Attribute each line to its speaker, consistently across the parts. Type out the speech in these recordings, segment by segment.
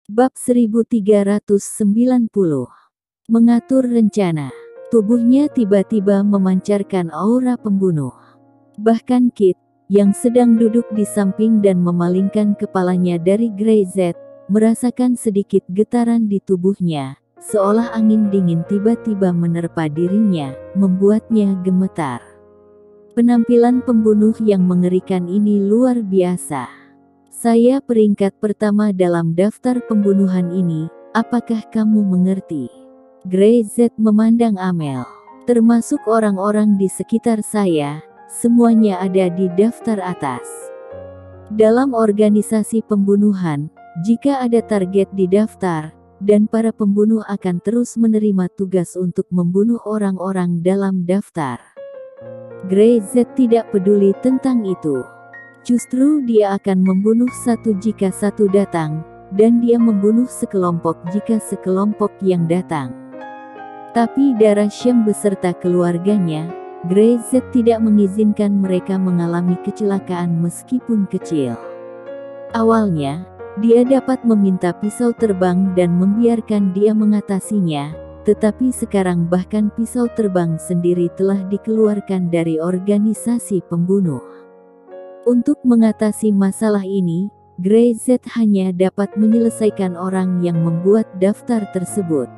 Speaker 1: Bab 1390. Mengatur rencana. Tubuhnya tiba-tiba memancarkan aura pembunuh. Bahkan Kit, yang sedang duduk di samping dan memalingkan kepalanya dari Greyset, merasakan sedikit getaran di tubuhnya, seolah angin dingin tiba-tiba menerpa dirinya, membuatnya gemetar. Penampilan pembunuh yang mengerikan ini luar biasa. Saya peringkat pertama dalam daftar pembunuhan ini, apakah kamu mengerti? Greyset memandang Amel. Termasuk orang-orang di sekitar saya, semuanya ada di daftar atas. Dalam organisasi pembunuhan, jika ada target di daftar, dan para pembunuh akan terus menerima tugas untuk membunuh orang-orang dalam daftar. Greyset tidak peduli tentang itu. Justru dia akan membunuh satu jika satu datang, dan dia membunuh sekelompok jika sekelompok yang datang. Tapi darah Syam beserta keluarganya, Greyset tidak mengizinkan mereka mengalami kecelakaan meskipun kecil. Awalnya, dia dapat meminta pisau terbang dan membiarkan dia mengatasinya, tetapi sekarang bahkan pisau terbang sendiri telah dikeluarkan dari organisasi pembunuh. Untuk mengatasi masalah ini, Greyset hanya dapat menyelesaikan orang yang membuat daftar tersebut.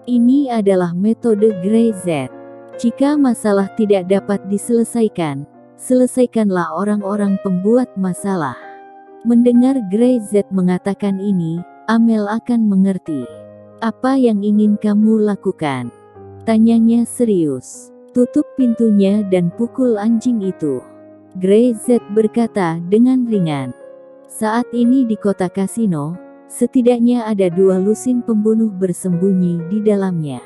Speaker 1: Ini adalah metode Greyset. Jika masalah tidak dapat diselesaikan, selesaikanlah orang-orang pembuat masalah. Mendengar Greyset mengatakan ini, Amel akan mengerti. Apa yang ingin kamu lakukan? Tanyanya serius. Tutup pintunya dan pukul anjing itu. Greyset berkata dengan ringan. Saat ini di kota kasino, setidaknya ada 2 lusin pembunuh bersembunyi di dalamnya.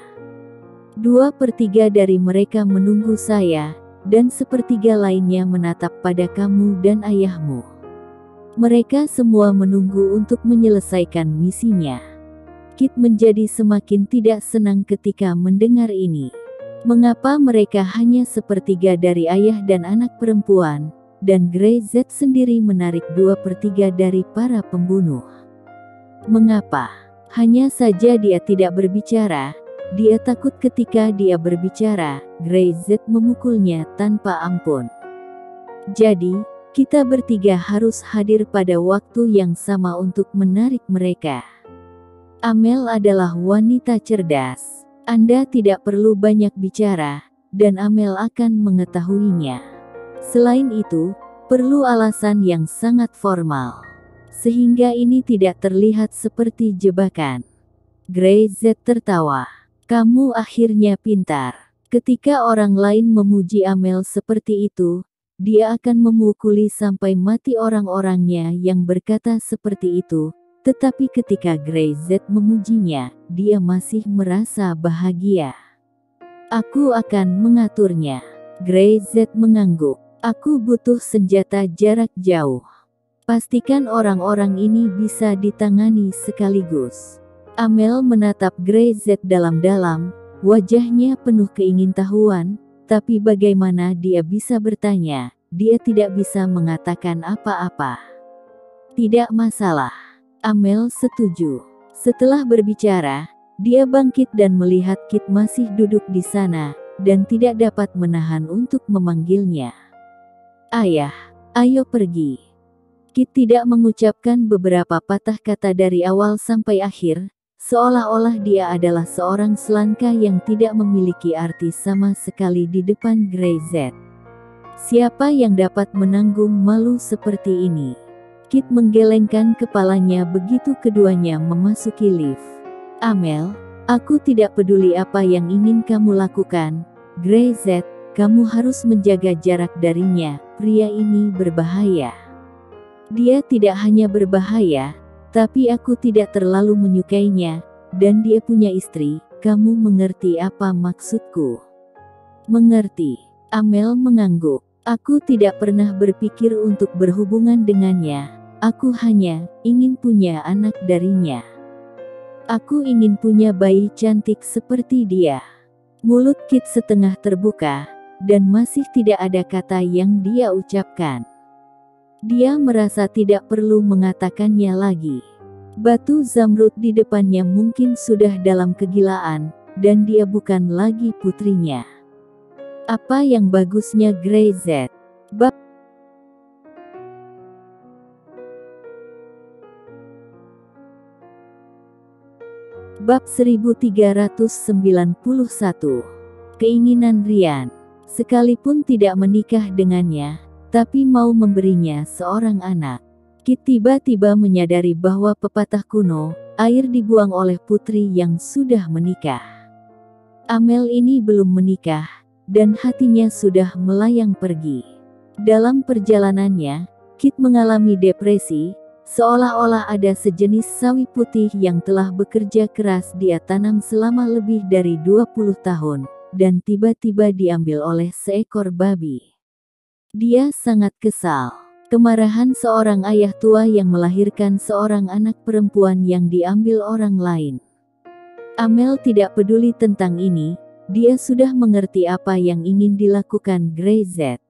Speaker 1: 2/3 dari mereka menunggu saya, dan 1/3 lainnya menatap pada kamu dan ayahmu. Mereka semua menunggu untuk menyelesaikan misinya. Kit menjadi semakin tidak senang ketika mendengar ini. Mengapa mereka hanya 1/3 dari ayah dan anak perempuan, dan Greyset sendiri menarik 2/3 dari para pembunuh? Mengapa? Hanya saja dia tidak berbicara. Dia takut ketika dia berbicara, Greyset memukulnya tanpa ampun. Jadi, kita bertiga harus hadir pada waktu yang sama untuk menarik mereka. Amel adalah wanita cerdas. Anda tidak perlu banyak bicara, dan Amel akan mengetahuinya. Selain itu, perlu alasan yang sangat formal. Sehingga ini tidak terlihat seperti jebakan. Greyset tertawa. Kamu akhirnya pintar. Ketika orang lain memuji Amel seperti itu, dia akan memukuli sampai mati orang-orangnya yang berkata seperti itu. Tetapi ketika Greyset memujinya, dia masih merasa bahagia. Aku akan mengaturnya. Greyset mengangguk. Aku butuh senjata jarak jauh. Pastikan orang-orang ini bisa ditangani sekaligus. Amel menatap Greyset dalam-dalam, wajahnya penuh keingintahuan, tapi bagaimana dia bisa bertanya? Dia tidak bisa mengatakan apa-apa. Tidak masalah. Amel setuju. Setelah berbicara, dia bangkit dan melihat Kit masih duduk di sana, dan tidak dapat menahan untuk memanggilnya. Ayah, ayo pergi. Kit tidak mengucapkan beberapa patah kata dari awal sampai akhir, seolah-olah dia adalah seorang selangka yang tidak memiliki arti sama sekali di depan Greyset. Siapa yang dapat menanggung malu seperti ini? Kit menggelengkan kepalanya begitu keduanya memasuki lift. Amel, aku tidak peduli apa yang ingin kamu lakukan. Greyset, kamu harus menjaga jarak darinya. Pria ini berbahaya. Dia tidak hanya berbahaya, tapi aku tidak terlalu menyukainya, dan dia punya istri. Kamu mengerti apa maksudku? Mengerti. Amel mengangguk. Aku tidak pernah berpikir untuk berhubungan dengannya. Aku hanya ingin punya anak darinya. Aku ingin punya bayi cantik seperti dia. Mulut Kit setengah terbuka, dan masih tidak ada kata yang dia ucapkan. Dia merasa tidak perlu mengatakannya lagi. Batu zamrud di depannya mungkin sudah dalam kegilaan, dan dia bukan lagi putrinya. Apa yang bagusnya Greyset? Bab 1391. Keinginan Ryan. Sekalipun tidak menikah dengannya, tapi mau memberinya seorang anak. Kit tiba-tiba menyadari bahwa pepatah kuno, air dibuang oleh putri yang sudah menikah. Amel ini belum menikah, dan hatinya sudah melayang pergi. Dalam perjalanannya, Kit mengalami depresi, seolah-olah ada sejenis sawi putih yang telah bekerja keras dia tanam selama lebih dari 20 tahun, dan tiba-tiba diambil oleh seekor babi. Dia sangat kesal. Kemarahan seorang ayah tua yang melahirkan seorang anak perempuan yang diambil orang lain. Amel tidak peduli tentang ini, dia sudah mengerti apa yang ingin dilakukan Greyset.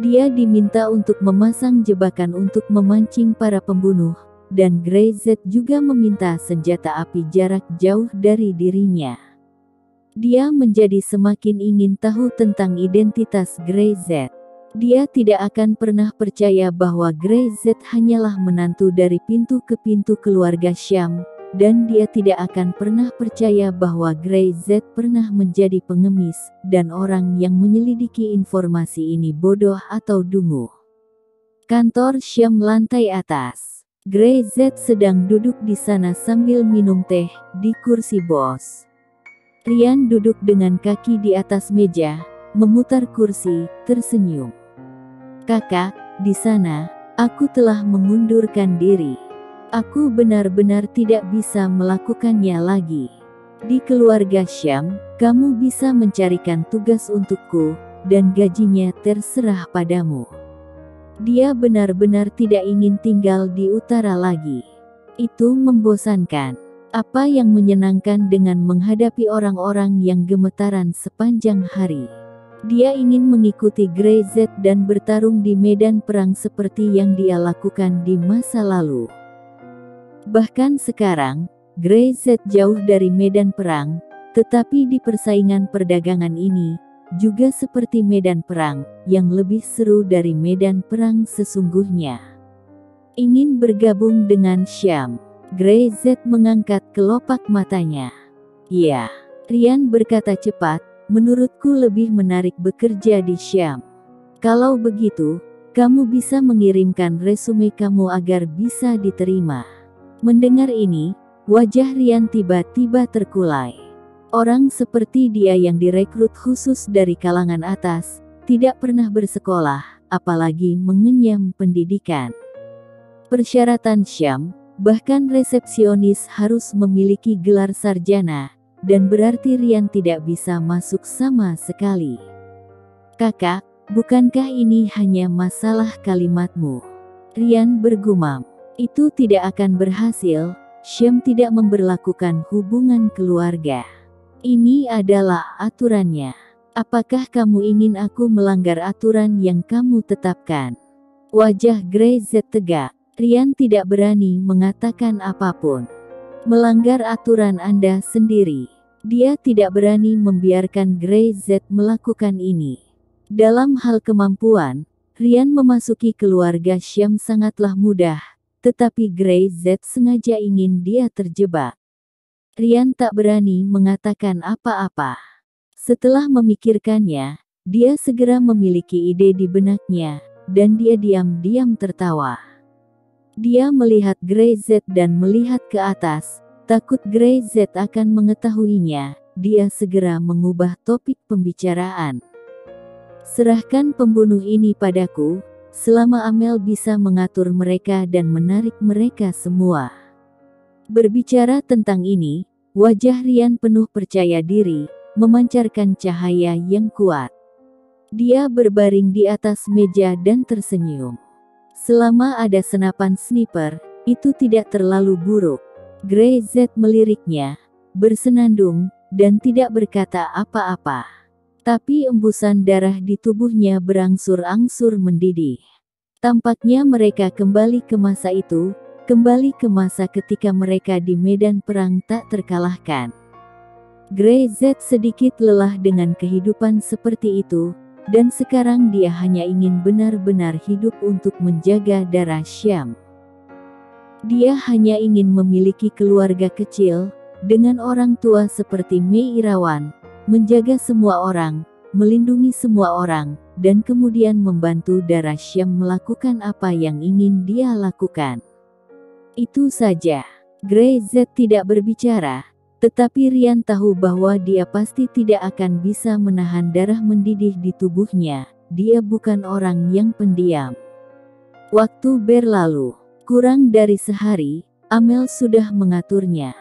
Speaker 1: Dia diminta untuk memasang jebakan untuk memancing para pembunuh, dan Greyset juga meminta senjata api jarak jauh dari dirinya. Dia menjadi semakin ingin tahu tentang identitas Greyset. Dia tidak akan pernah percaya bahwa Greyset hanyalah menantu dari pintu ke pintu keluarga Syam, dan dia tidak akan pernah percaya bahwa Greyset pernah menjadi pengemis, dan orang yang menyelidiki informasi ini bodoh atau dungu. Kantor Syam lantai atas. Greyset sedang duduk di sana sambil minum teh, di kursi bos. Ryan duduk dengan kaki di atas meja, memutar kursi, tersenyum. Kakak, di sana, aku telah mengundurkan diri. Aku benar-benar tidak bisa melakukannya lagi. Di keluarga Syam, kamu bisa mencarikan tugas untukku, dan gajinya terserah padamu. Dia benar-benar tidak ingin tinggal di utara lagi. Itu membosankan. Apa yang menyenangkan dengan menghadapi orang-orang yang gemetaran sepanjang hari? Dia ingin mengikuti Greyset dan bertarung di medan perang seperti yang dia lakukan di masa lalu. Bahkan sekarang, Greyset jauh dari medan perang, tetapi di persaingan perdagangan ini, juga seperti medan perang, yang lebih seru dari medan perang sesungguhnya. Ingin bergabung dengan Syam. Greyset mengangkat kelopak matanya. Ya, Ryan berkata cepat, menurutku lebih menarik bekerja di Syam. Kalau begitu, kamu bisa mengirimkan resume kamu agar bisa diterima. Mendengar ini, wajah Ryan tiba-tiba terkulai. Orang seperti dia yang direkrut khusus dari kalangan atas, tidak pernah bersekolah, apalagi mengenyam pendidikan. Persyaratan Syam, bahkan resepsionis harus memiliki gelar sarjana, dan berarti Ryan tidak bisa masuk sama sekali. Kakak, bukankah ini hanya masalah kalimatmu? Ryan bergumam. Itu tidak akan berhasil, Syam tidak memberlakukan hubungan keluarga. Ini adalah aturannya. Apakah kamu ingin aku melanggar aturan yang kamu tetapkan? Wajah Greyset tegak. Ryan tidak berani mengatakan apapun. Melanggar aturan Anda sendiri. Dia tidak berani membiarkan Greyset melakukan ini. Dalam hal kemampuan, Ryan memasuki keluarga Syam sangatlah mudah, tetapi Greyset sengaja ingin dia terjebak. Ryan tak berani mengatakan apa-apa. Setelah memikirkannya, dia segera memiliki ide di benaknya, dan dia diam-diam tertawa. Dia melihat Greyset dan melihat ke atas, takut Greyset akan mengetahuinya. Dia segera mengubah topik pembicaraan. Serahkan pembunuh ini padaku, selama Amel bisa mengatur mereka dan menarik mereka semua. Berbicara tentang ini, wajah Ryan penuh percaya diri, memancarkan cahaya yang kuat. Dia berbaring di atas meja dan tersenyum. Selama ada senapan sniper, itu tidak terlalu buruk. Greyset meliriknya, bersenandung, dan tidak berkata apa-apa. Tapi embusan darah di tubuhnya berangsur-angsur mendidih. Tampaknya mereka kembali ke masa itu, Kembali ke masa ketika mereka di medan perang tak terkalahkan. Grey Z sedikit lelah dengan kehidupan seperti itu, dan sekarang dia hanya ingin benar-benar hidup untuk menjaga darah Syam. Dia hanya ingin memiliki keluarga kecil, dengan orang tua seperti Mei Irawan, menjaga semua orang, melindungi semua orang, dan kemudian membantu darah Syam melakukan apa yang ingin dia lakukan. Itu saja. Grey Z tidak berbicara, tetapi Ryan tahu bahwa dia pasti tidak akan bisa menahan darah mendidih di tubuhnya. Dia bukan orang yang pendiam. Waktu berlalu. Kurang dari sehari, Amel sudah mengaturnya.